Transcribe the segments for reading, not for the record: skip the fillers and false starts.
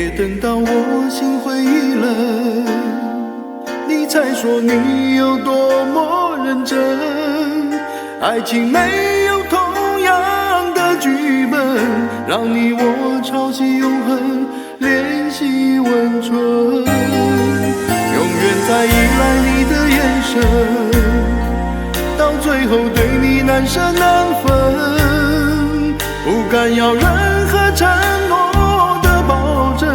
别等到我心灰意冷，你才说你有多么认真。爱情没有同样的剧本，让你我潮汐永恒，联系温存，永远在依赖你的眼神，到最后对你难舍难分，不敢要任何承诺的保证，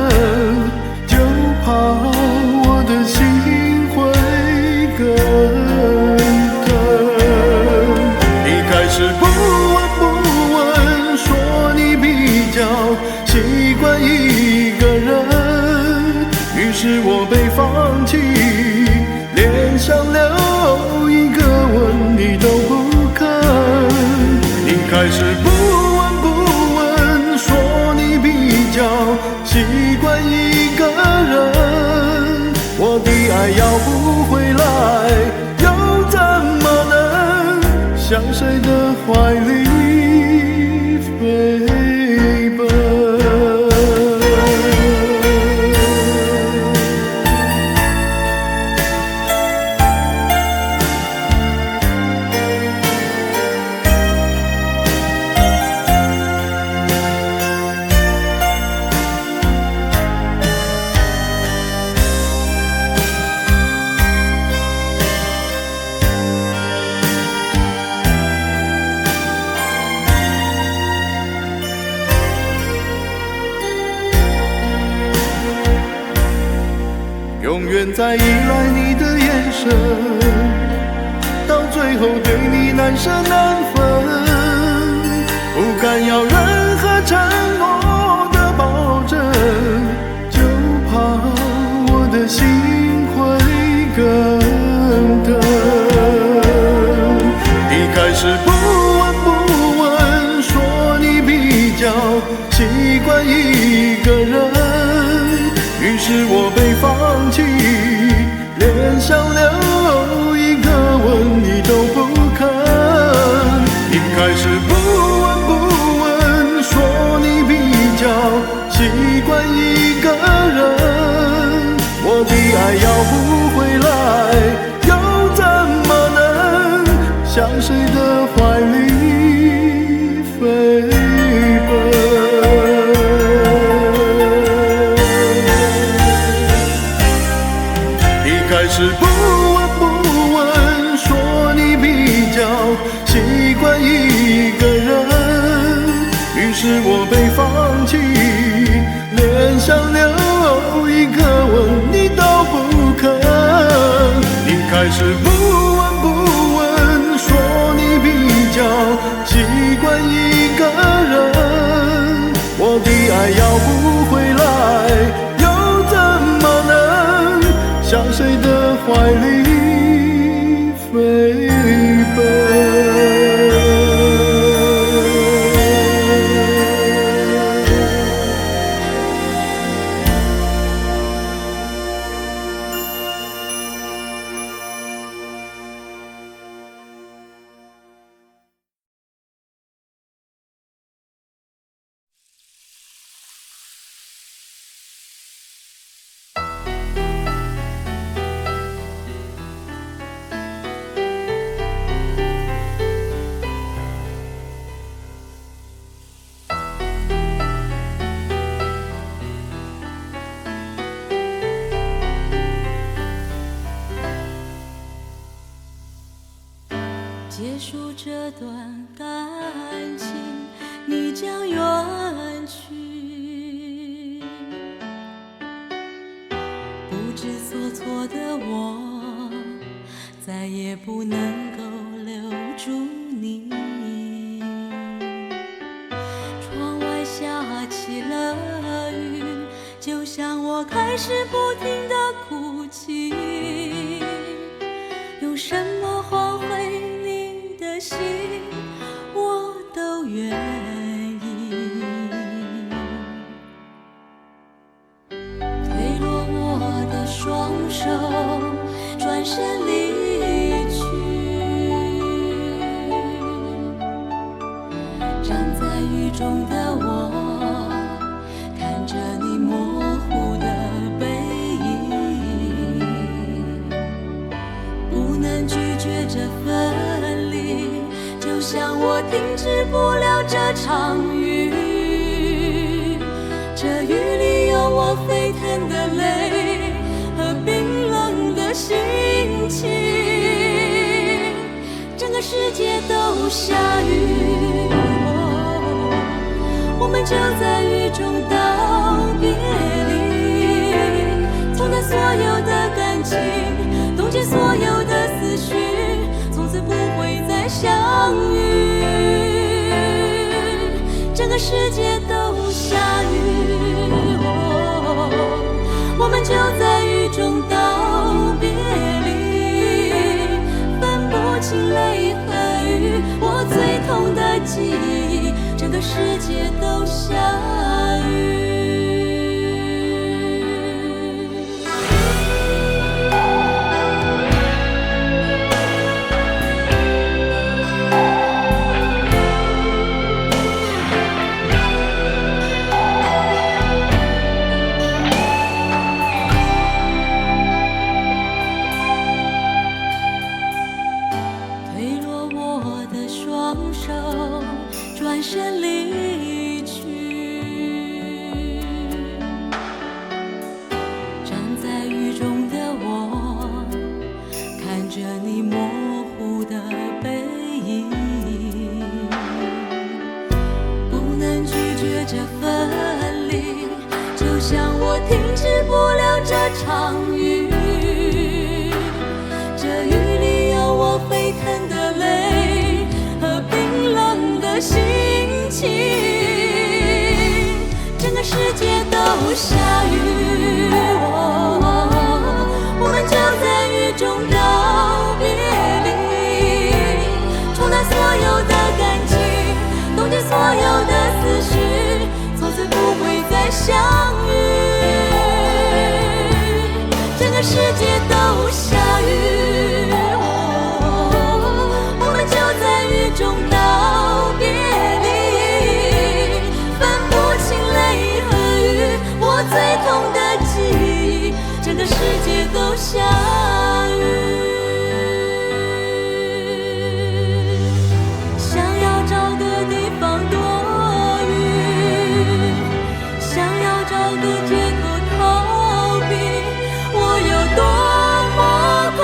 就怕我的心会更疼。一开始不闻不问，说你比较习惯一个人，于是我被放弃，连想留一个吻你都不肯。一开始不闻不问，说你比较习惯一个人，我的爱要不回来，又怎么能向谁的怀里飞奔？永远在依赖你的眼神，到最后对你难舍难分，不敢要任何承诺的保证，就怕我的心会更疼。一开始不闻不问，说你比较习惯一个人，于是我被放弃，连想留一个吻你都不肯。一开始不闻不问，说你比较习惯一个人，我的爱要不回来，又怎么能向谁的怀里飞奔？开始不闻不问，说你比较习惯一个人，于是我被放弃，连想留一个吻你都不肯。一开始不闻不问，说你比较习惯一个人，我的爱要不回来，又怎么能向谁的怀里飞奔？结束这段感情，你将远去，不知所措的我，再也不能够留住你。窗外下起了雨，就像我开始不停地哭泣，用什么换回你的心，我都愿意。推落我的双手，转身离去，站在雨中的我，看着你模糊停止不了这场雨。这雨里有我沸腾的泪和冰冷的心情，整个世界都下雨，我们就在雨中道别离，冲淡所有的感情，冻结所有的思绪，从此不会再相遇。整个世界都下雨，我们就在雨中道别离，分不清泪和雨，我最痛的记忆，整个世界都下雨。转身离去，站在雨中的我，看着你模糊的背影，不能拒绝这分离，就像我停止不了这场雨。这雨里有我沸腾的泪和冰冷的心情，整个世界都下雨，我们就在雨中道别离，冲淡所有的感情，冻结所有的思绪，从此不会再相遇。整个世界都下雨，我们就在雨中道别离，分不清泪和雨，我最痛的记忆，整个世界都下雨。想要找个地方躲雨，想要找个借口逃避，我有多么恐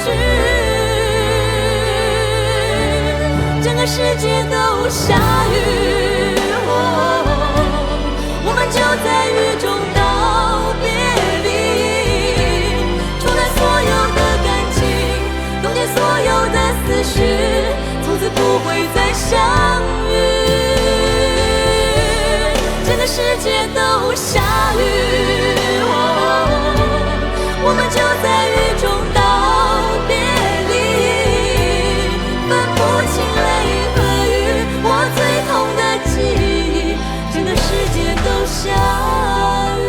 惧。整个世界都下雨，我们就在雨中道别离，冲淡所有的感情，冻结所有的思绪，从此不会再相遇。整个世界都下雨，我们就在雨中道别离，分不清泪和雨，我最痛的记忆，整个世界都下雨。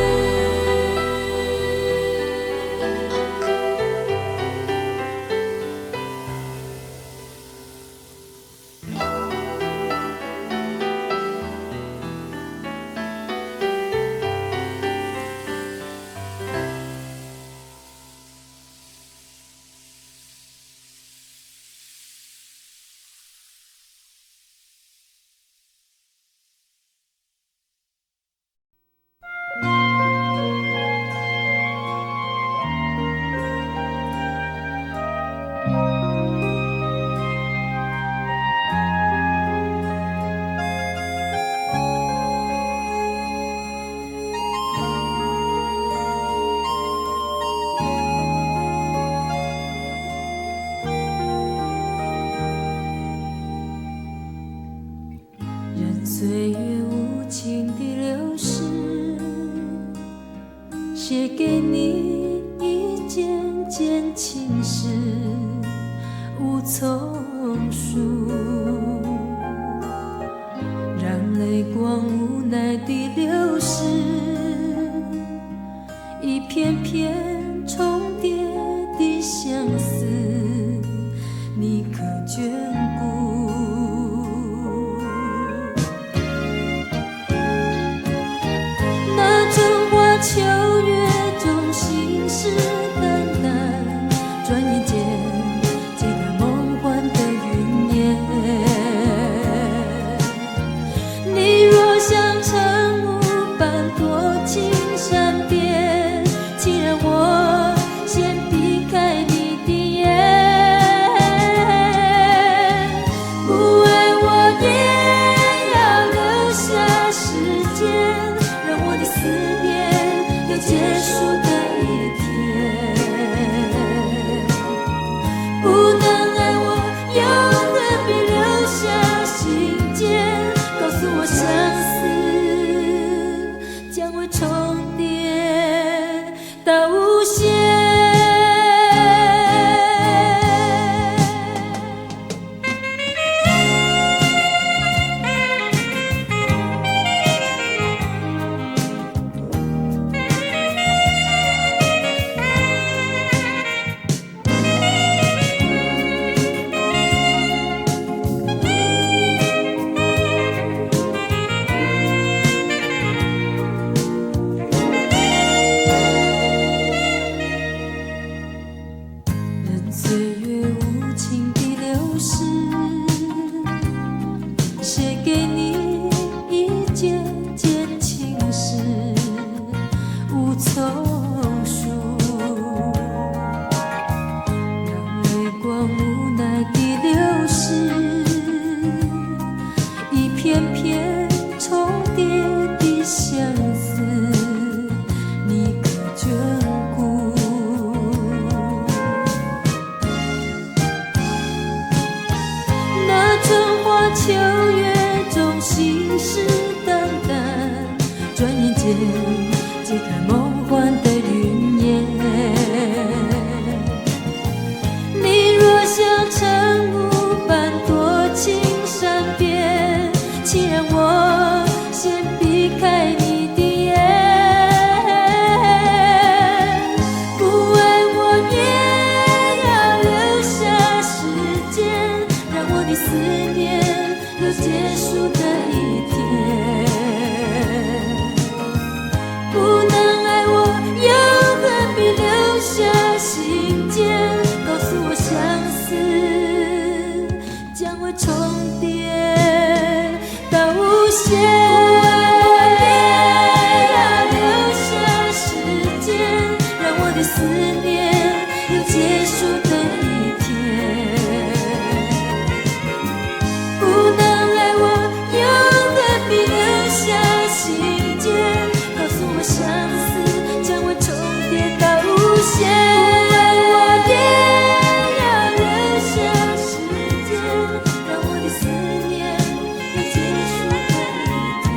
岁月无情地流逝，写给你一件件情事，无从述，让泪光无奈地流逝，一片片重叠的相思，你可眷顾？秋月中心事淡淡，转眼间揭开梦幻的云烟。束的一天。不能爱我，又何必留下信件，告诉我相思将会重叠到无限。岁月无情地流逝，写给你一件件情事，无从数。让泪光无奈地流逝，一片片重叠的相思，你可眷顾？秋月中信誓旦旦，转眼间揭开梦幻的云烟。你若像晨雾般躲进山边，请让我先避开你的眼。不爱我也要留下时间，让我的思念有结束的一天。不能爱我，又何必留下信件，告诉我相思将会重叠到无限。我也要留下时间，让我的思念有结束的一天。不能相思将会重叠到无限。不爱我也要留下时间，让我的思念有结束的一天。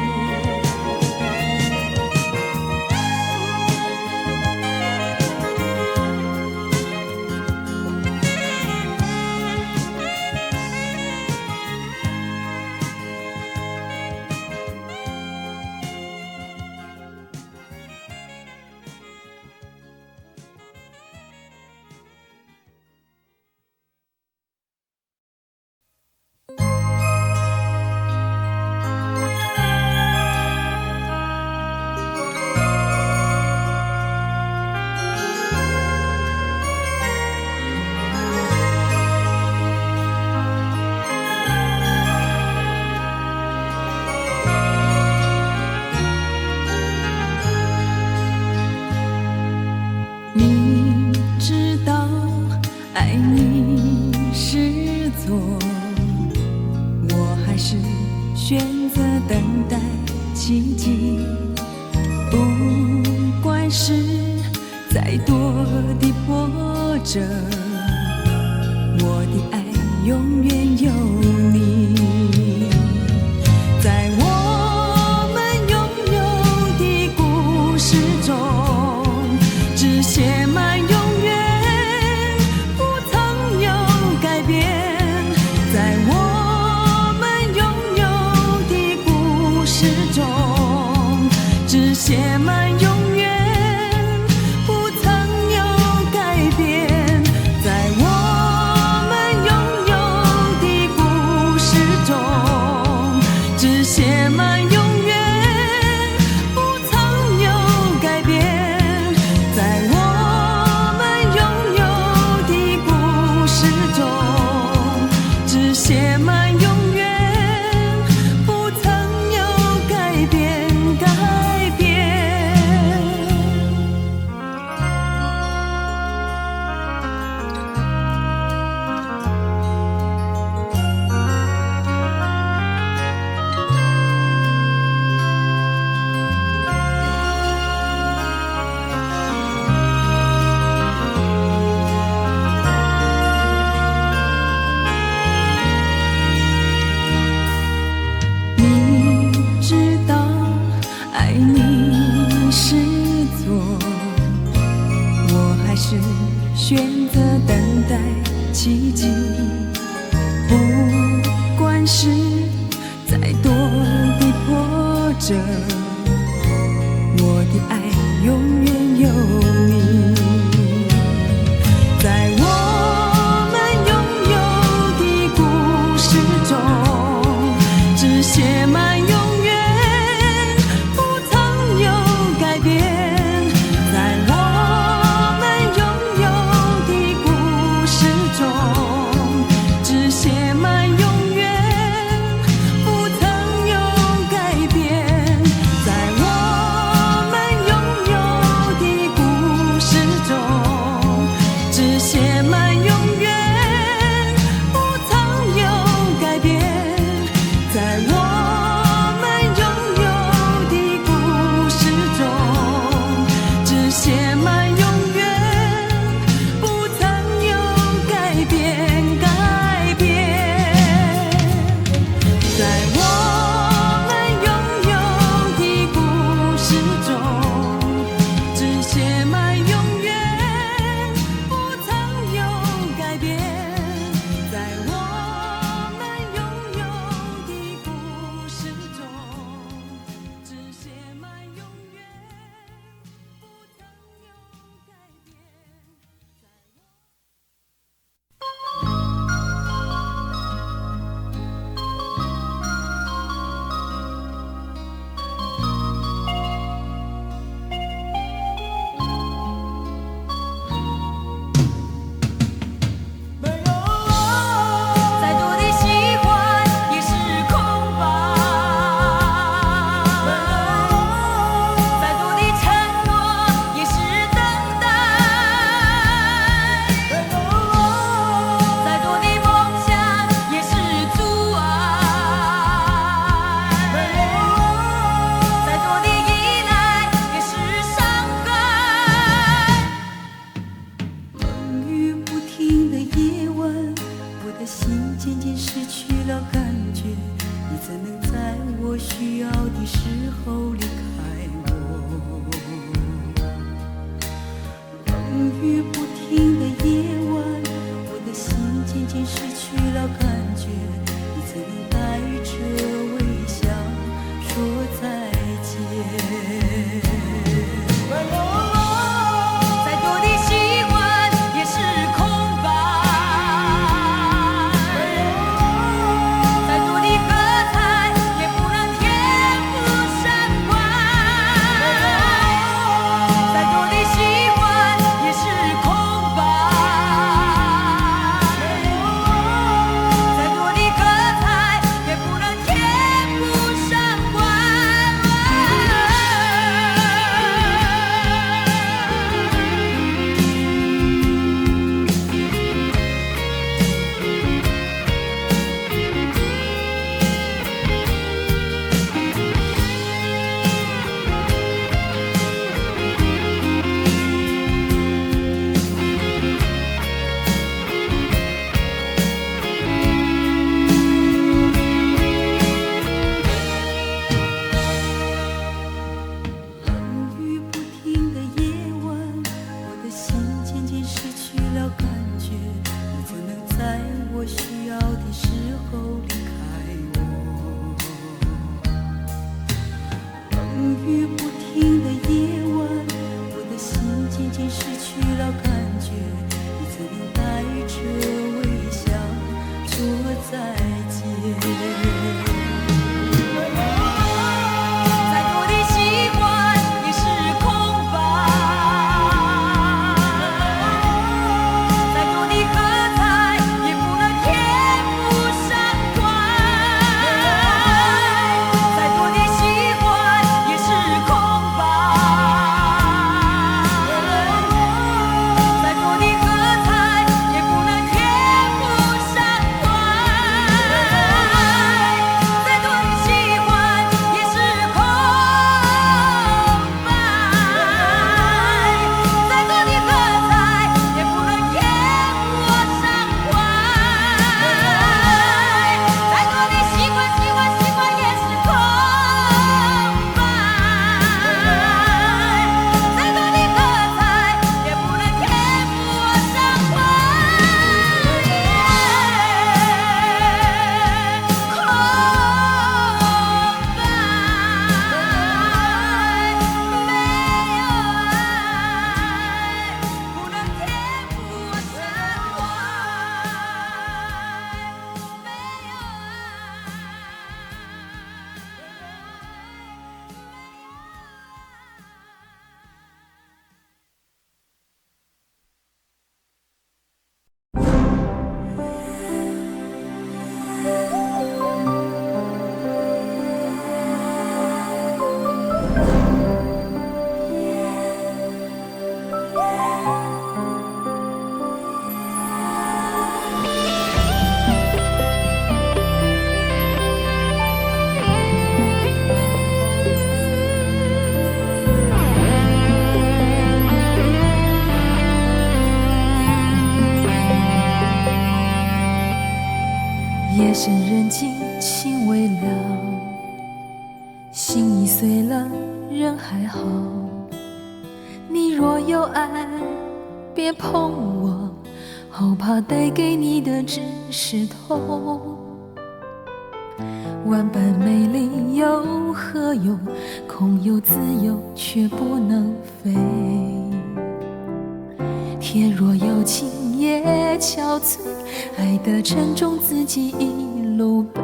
你知道爱你是错，我还是选择等待奇迹。不管是再多的波折，我的爱永远有你。在我们拥有的故事中，只写满永远，不曾有改变。在我们拥有的故事中，只写满永远，不曾有改变。在我们拥有的故事着，我的爱永远有你。在我们拥有的故事中，只写满永远，不曾有改变。在我们拥有的故事中，只写满永远，不曾有改变。在我们拥有的故事中，只写满永远，不曾有改变。在我们拥有的故事中，只写满永远，不曾有改变，改变。在我们拥有的故事中，只写满永远，不曾有改变。在我们拥有的故事中，只写满永远，不曾有改变。再多的喜欢也是空白，再多的承诺也是等待，再多的梦想也是阻碍，再多的依赖也是伤害。风雨不停的夜晚，我的心渐渐失去了感觉。你怎能在我需要的时候离开我？风雨不停的夜晚，我的心渐渐失去了感觉。你怎能带着微笑说再见？再多的喜欢也是空白，再多的喝彩也不能填补山关，再多的喜欢也是空心已碎了，人还好。你若有爱，别碰我，好怕带给你的只是痛。万般美丽有何用？空有自由却不能飞。天若有情也憔悴，爱的沉重自己一路背。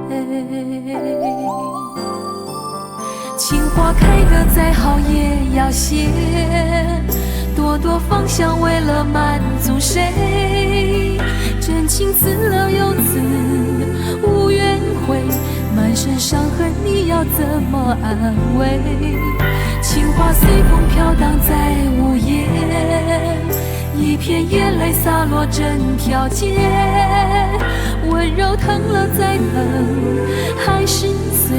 情花开得再好也要谢，朵朵芳香为了满足谁？真情辞了又辞，无怨悔，满身伤痕你要怎么安慰？情花随风飘荡在午夜，一片眼泪洒落整条街，温柔疼了再疼，还是碎，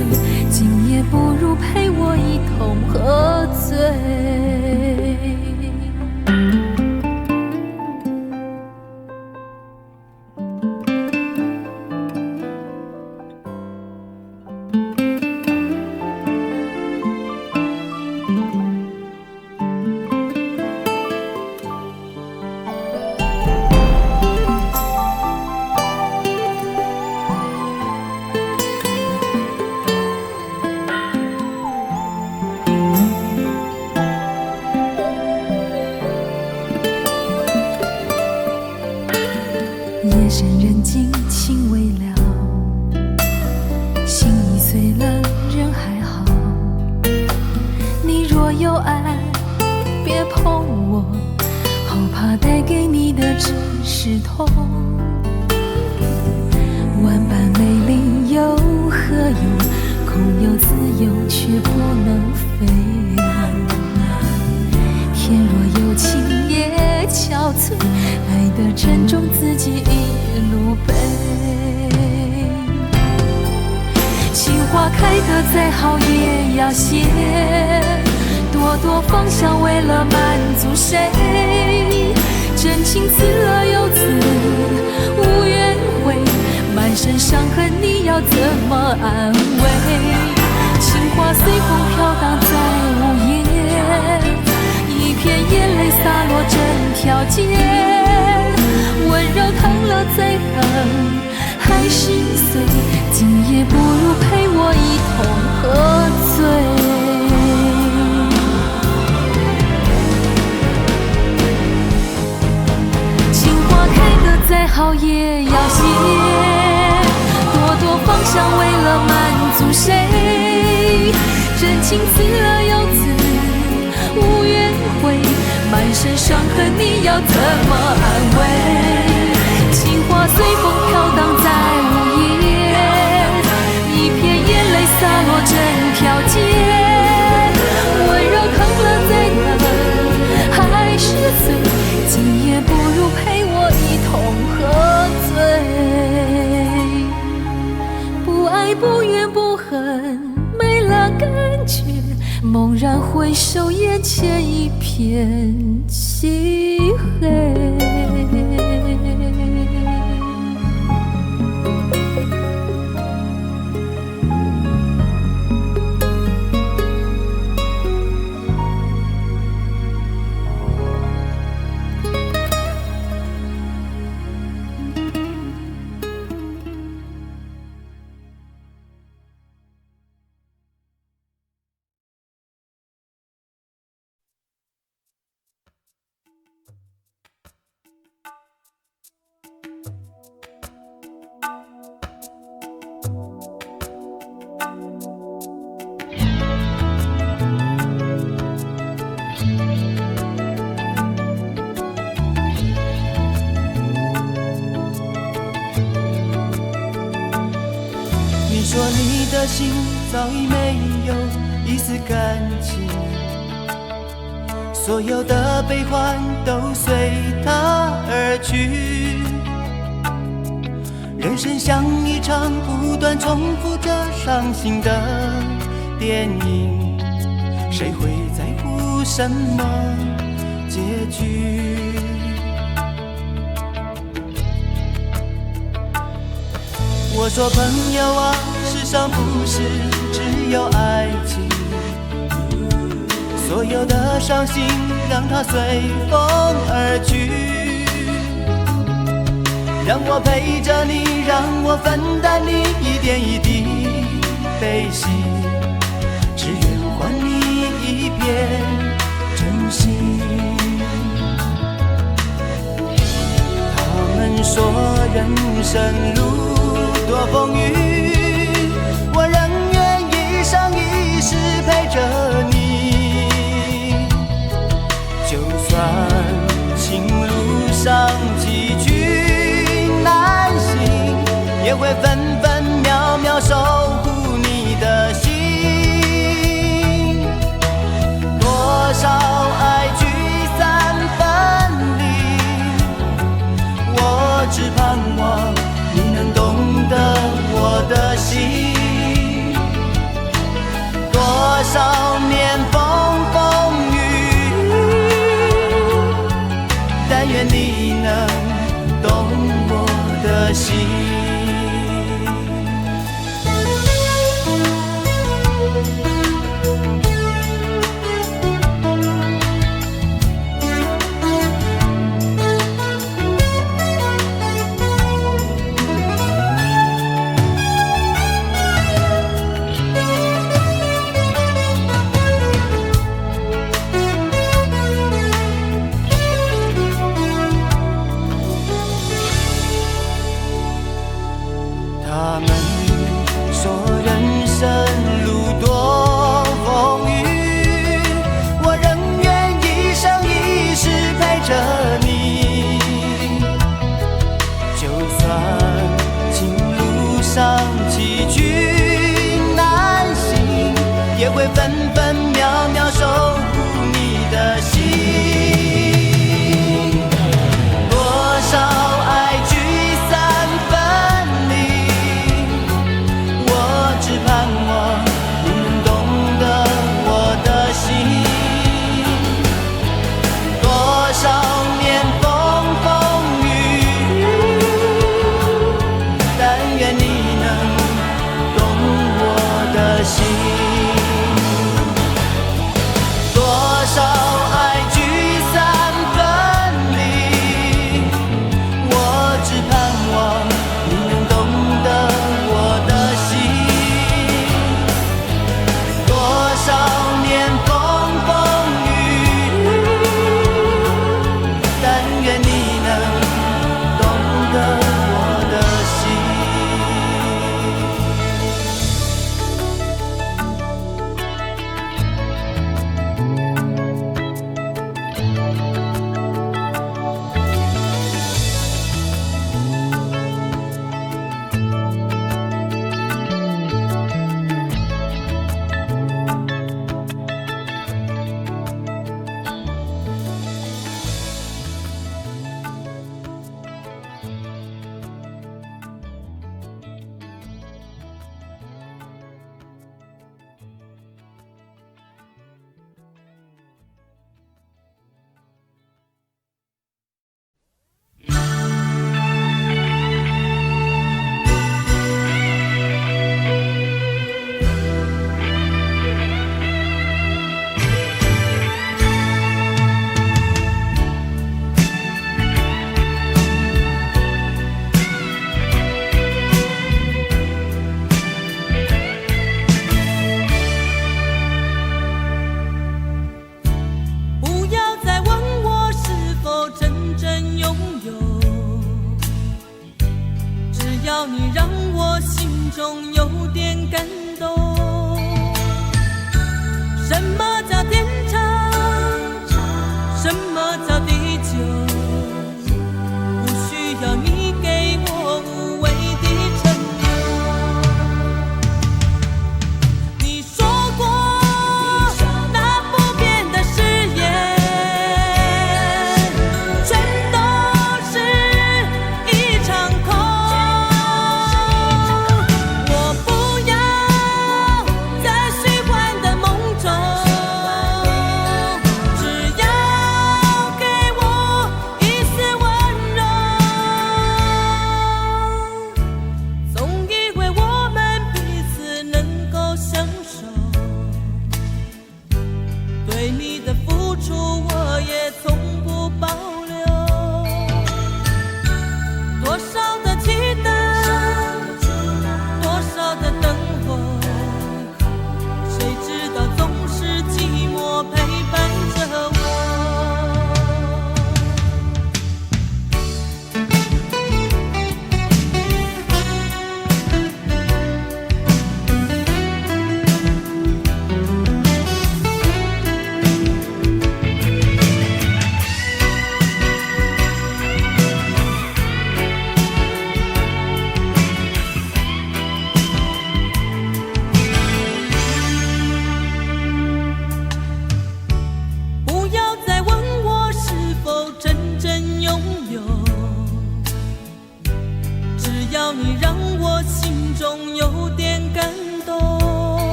今夜不如陪我一同喝醉。夜深人静情未了，心已碎了人还好。你若有爱别碰我，好怕带给你的只是痛。万般美丽有何用？空有自由却不能飞。天若有情也憔悴，爱的沉重自己一路背。情花开得再好也要谢，朵朵芳香为了满足谁？真情辞了又辞，无怨悔，满身伤痕你要怎么安慰？情花随风飘荡在午夜，一片眼泪洒落整条街，温柔疼了再疼，还是碎，今夜不如陪我一同喝醉。情花开得再好也要谢，朵朵芳香为了满足谁？真情辞了又辞，无怨悔，满身伤痕你要怎么安慰？情花随风飘荡在午夜，一片眼泪洒落整条街，温柔疼了再疼，还是碎，今夜不如陪我一同喝醉。不爱不怨不恨，没了感觉，猛然回首，眼前一片漆黑。你说你的心早已没有一丝感情，所有的悲欢都随它而去。人生像一场不断重复着伤心的电影，谁会在乎什么结局？我说朋友啊，世上不是只有爱情，所有的伤心让它随风而去，让我陪着你，让我分担你一点一滴悲喜，只愿还你一片真心。他们说人生路多风雨，我仍愿一生一世陪着你，就算情路上崎岖难行，也会分分秒秒守护你的心。多少爱聚散分离，我只盼望你能懂得我的心。多少年风风雨雨，但愿你能懂我的心。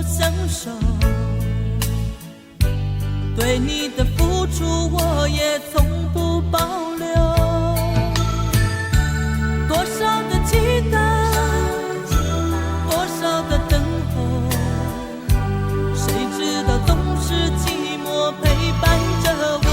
相守，对你的付出我也从不保留。多少的期待，多少的等候，谁知道总是寂寞陪伴着我。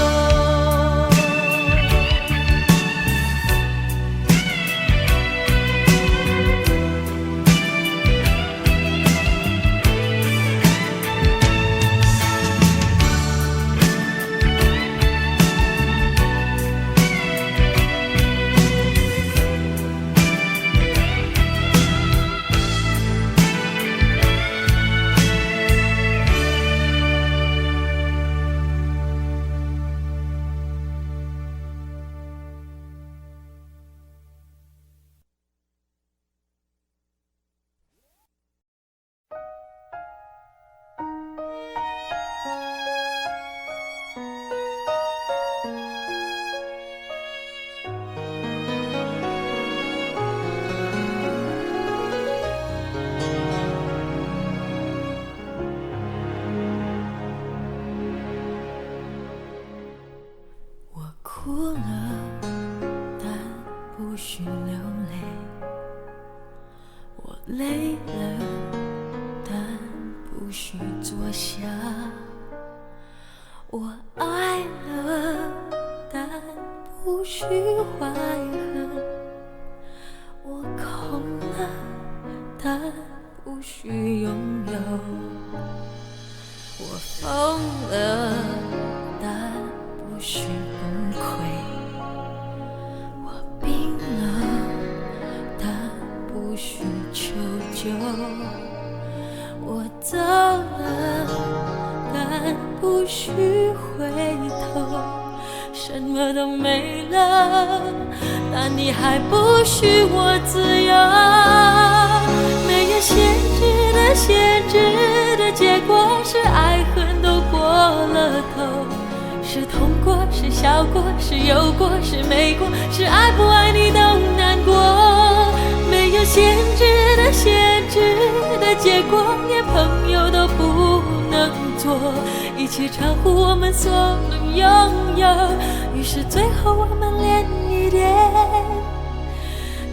哭了，但不许流泪。我累了，但不许坐下。我爱了，但不许怀恨。我空了，但不许拥有。我疯了，但不许崩溃。我病了，但不许求救。我走了，但不许回头。什么都没了，但你还不许我自由。没有限制的限制的结果是爱恨都过了头。是痛过，是笑过，是有过，是没过，是爱不爱你都难过。没有限制的限制的结果，连朋友都不能做。一切超乎我们所能拥有，于是最后我们连一点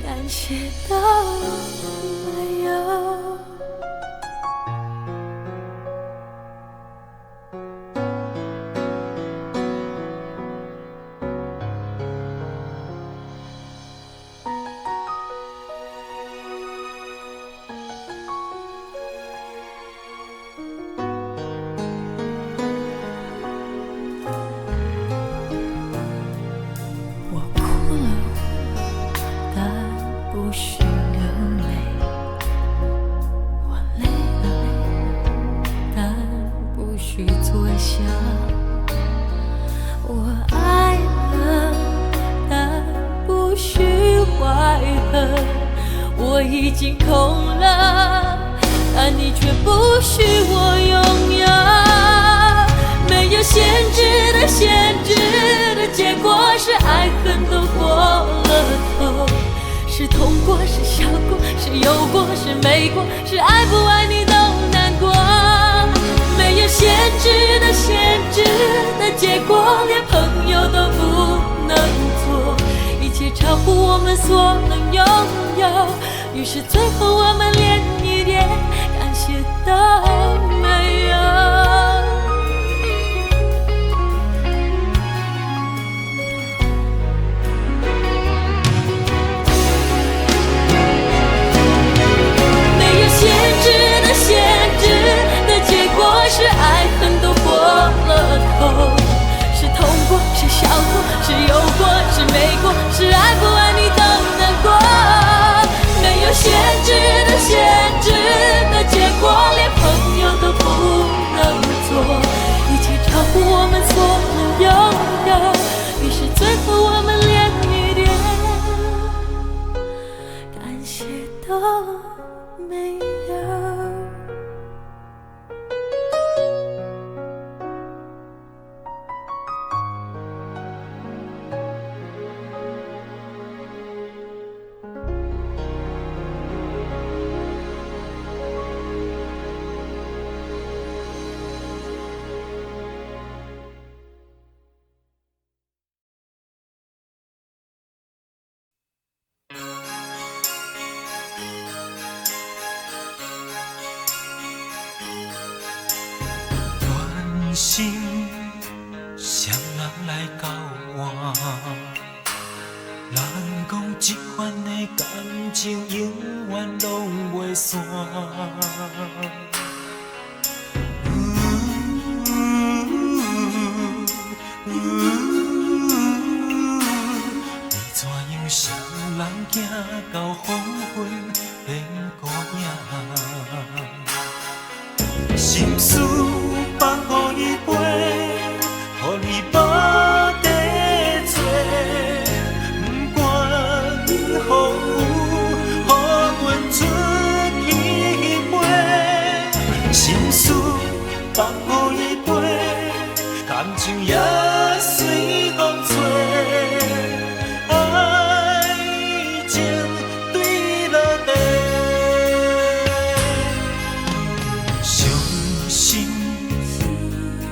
感谢都没有。我已经空了，但你却不许我拥有。没有限制的限制的结果是爱恨都过了头。是痛过，是笑过，是有过，是没过，是爱不爱你都难过。没有限制的限制的结果，连朋友都不能做。一切超乎我们所能拥有，于是最后我们连一点感谢都没有。没有限制的限制的结果是爱恨都过了头。是痛过，是笑过，是有过，是没过，是爱不爱你都难过。没有限制的限制的结果，连朋友都不能做。一切超乎我们所能拥有，于是最后我们连一点感谢都没有。心谁人来教我？人讲这款的感情永远拢袂散。你怎样想人行到黄昏变孤影？心事放乎伊陪，乎你无地做。不管风雨，予阮出去飞。心事放乎伊陪，感情也随风吹。爱情对落地。伤心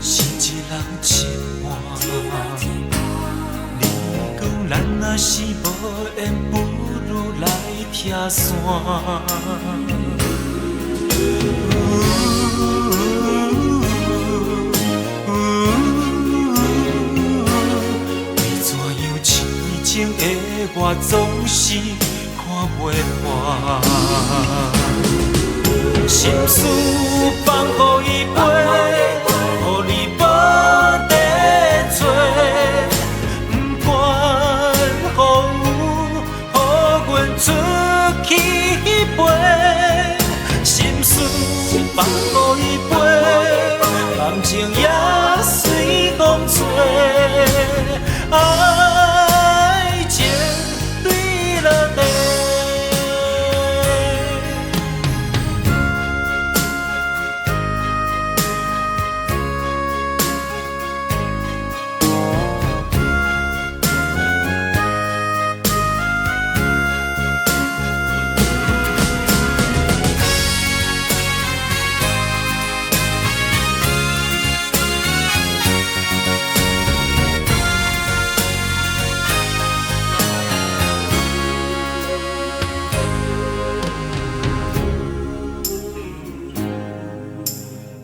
是一人一半，你讲咱若是无缘，不如来拆散。你怎样痴情的我，总是看袂破。心事放乎伊陪，乎你无地做。不管风雨，予阮出去飞。心事放乎伊陪，感情也随风吹。爱情对落地。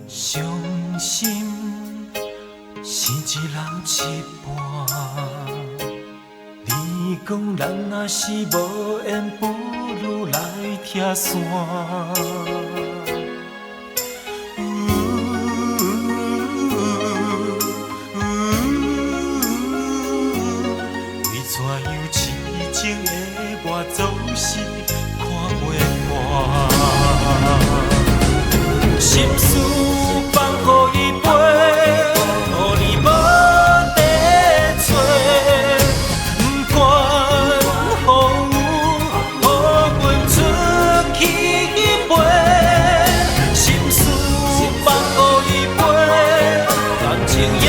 伤心是一人一半，你讲咱若是无缘，不如来拆散。为怎样痴情的我，总是看袂破。心事放乎伊陪，乎你无地做。不管风雨，予阮出去飞。心事放乎伊陪，感情也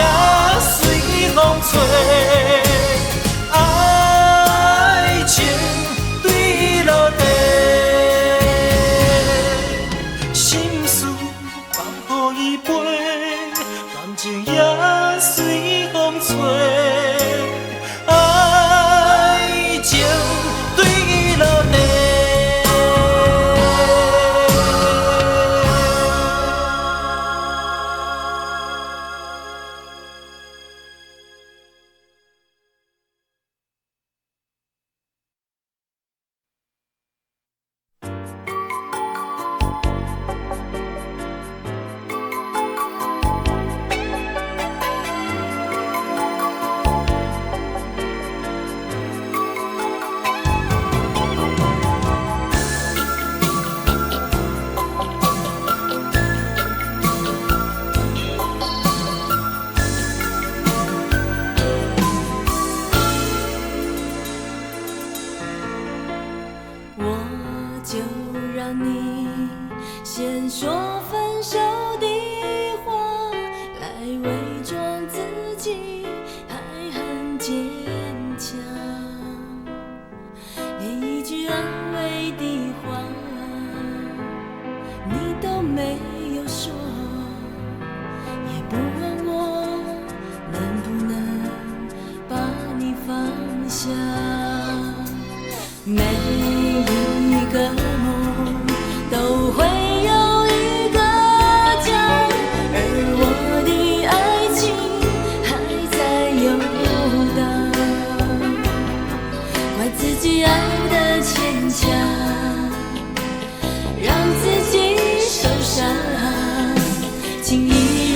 随风吹。爱情对落地。感情也随风吹，爱情对落地。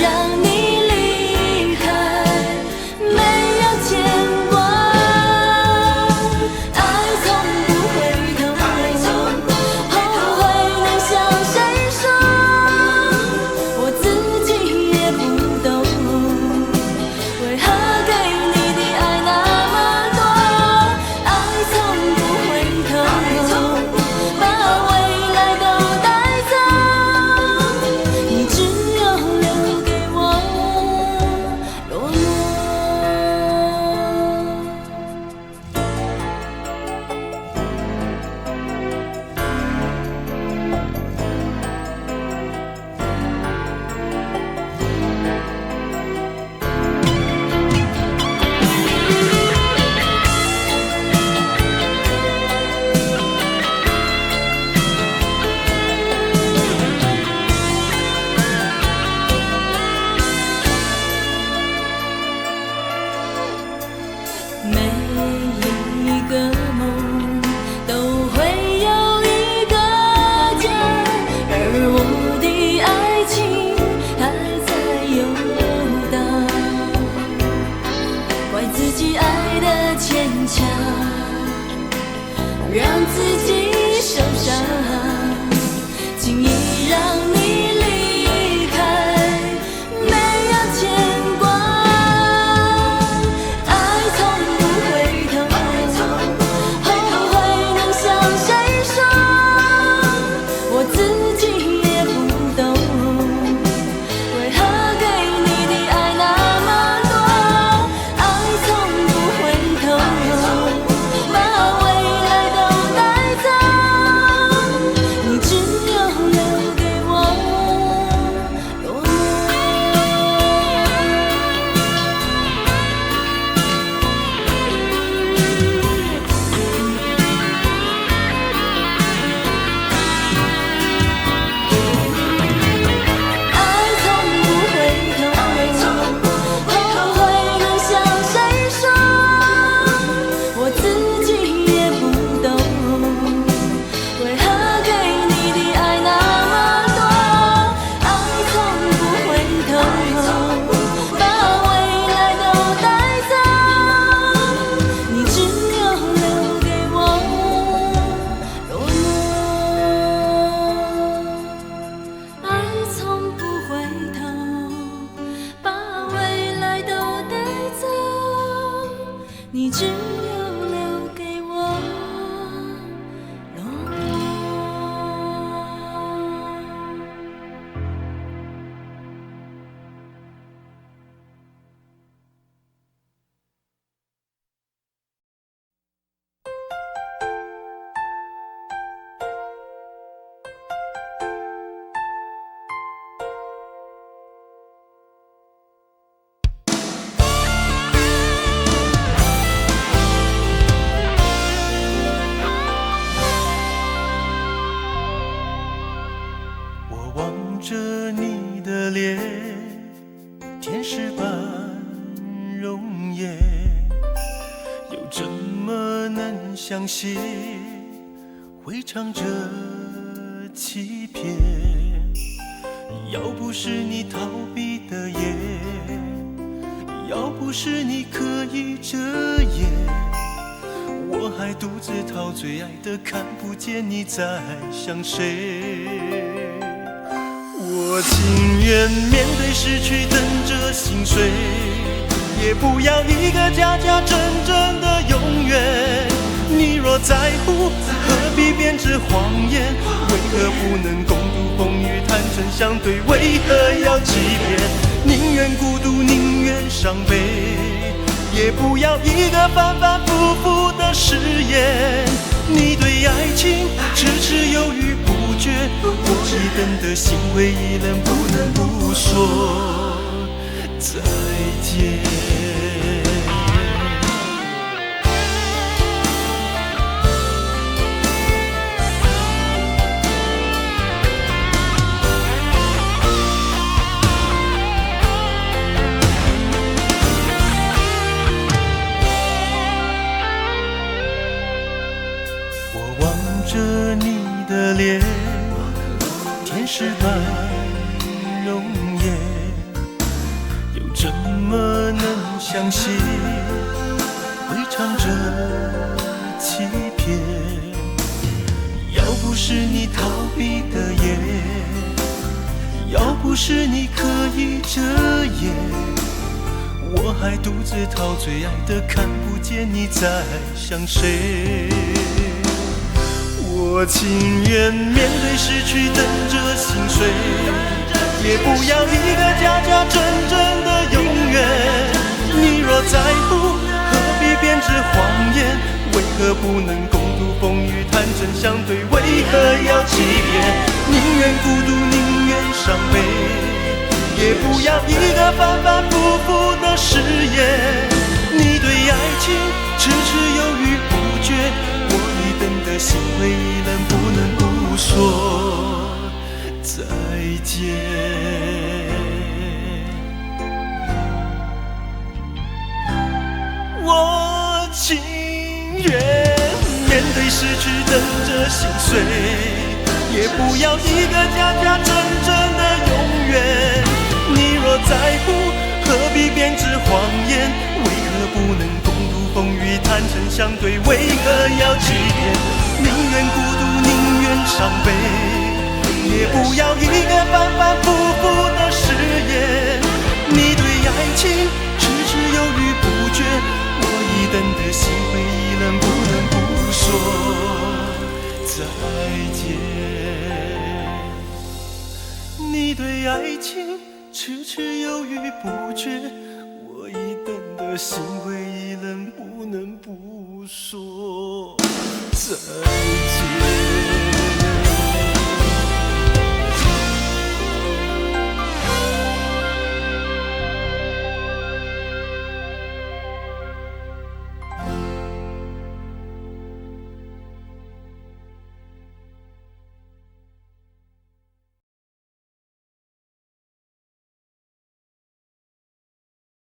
让你离开，没有牵挂，爱从不回头，后悔能向谁说，我自己也不懂，为何给你的爱那么多，爱从不回头，把未来都带走，你只有留给我落寞。每一个梦都会有一个家，而我的爱情还在游荡，怪自己爱的牵强，让自己受伤，轻易让你离开，没有牵挂，爱从不回头，后悔能向谁说，我自己也不懂，为何给你的爱那么多，爱从不回头，把未来都带走，你只有留给我落寞。爱从不回头，后悔能向谁说，我自己也不懂，为何给你的爱那么多，爱从不回头，把未来都带走，你只有留给我落寞。爱从不回头，把未来都带走，你只有留给我落寞。我望着你的脸，天使般容颜，又怎么能相信会唱着欺骗？要不是你逃避的眼，要不是你刻意遮掩，我还独自陶醉，爱得看不见你在想谁。我情愿面对失去，等着心碎，也不要一个假假真真的永远。你若在乎，何必编织谎言？为何不能共度风雨，坦诚相对？为何要欺骗？宁愿孤独，宁愿伤悲，也不要一个反反复复的誓言。你对爱情迟迟犹豫不决，我已等得心灰意冷，不能不说再见。着你的脸，天使般容颜，相信会唱着欺骗。要不是你逃避的眼，要不是你刻意遮掩，我还独自陶醉爱的看不见你在想谁。我情愿面对失去等着心碎，也不要一个假假真真的永远。你若在乎，何必编织谎言？为何不能共度风雨，坦诚相对？为何要欺骗？宁愿孤独，宁愿伤悲，也不要一个反反复复的誓言。你对爱情迟迟犹豫不决，我已等得心灰意冷，不能不说再见。我情愿面对失去等着心碎，也不要一个假假真真的永远。你若在乎，何必编织谎言？为何不能共度风雨，坦诚相对？为何要欺骗？宁愿孤独，宁愿伤悲，也不要一个反反复复的誓言。你对爱情迟迟犹豫不决，我已等得心灰意冷，不能不说再见。你对爱情迟迟犹豫不决，我已等得心灰意冷，不能不说再见。